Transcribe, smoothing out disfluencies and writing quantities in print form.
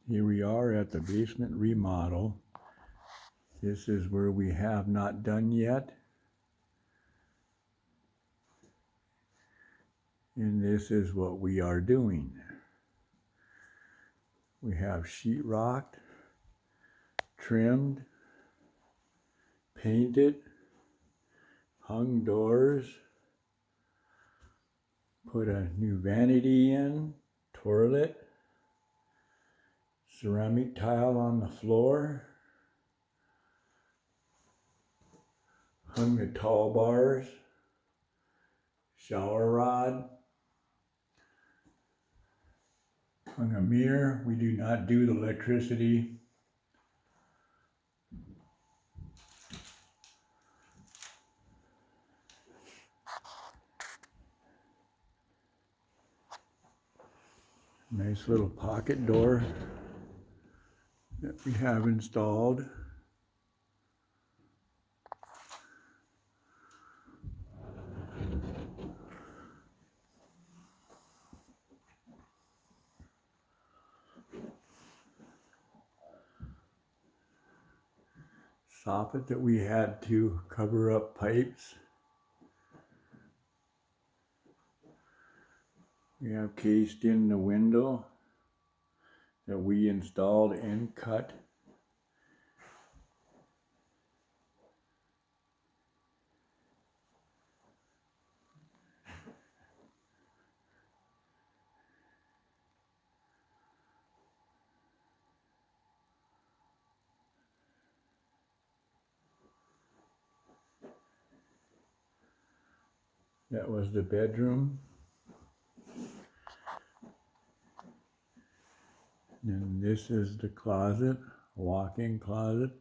Here we are at the basement remodel. This is where we have not done yet. And this is what we are doing. We have sheetrock, trimmed, painted, hung doors, put a new vanity in, toilet, ceramic tile on the floor, hung the tall bars, shower rod, hung a mirror. We do not do the electricity. Nice little pocket door that we have installed. Soffit that we had to cover up pipes. We have cased in the window that we installed and cut. That was the bedroom. And this is the closet, walk-in closet.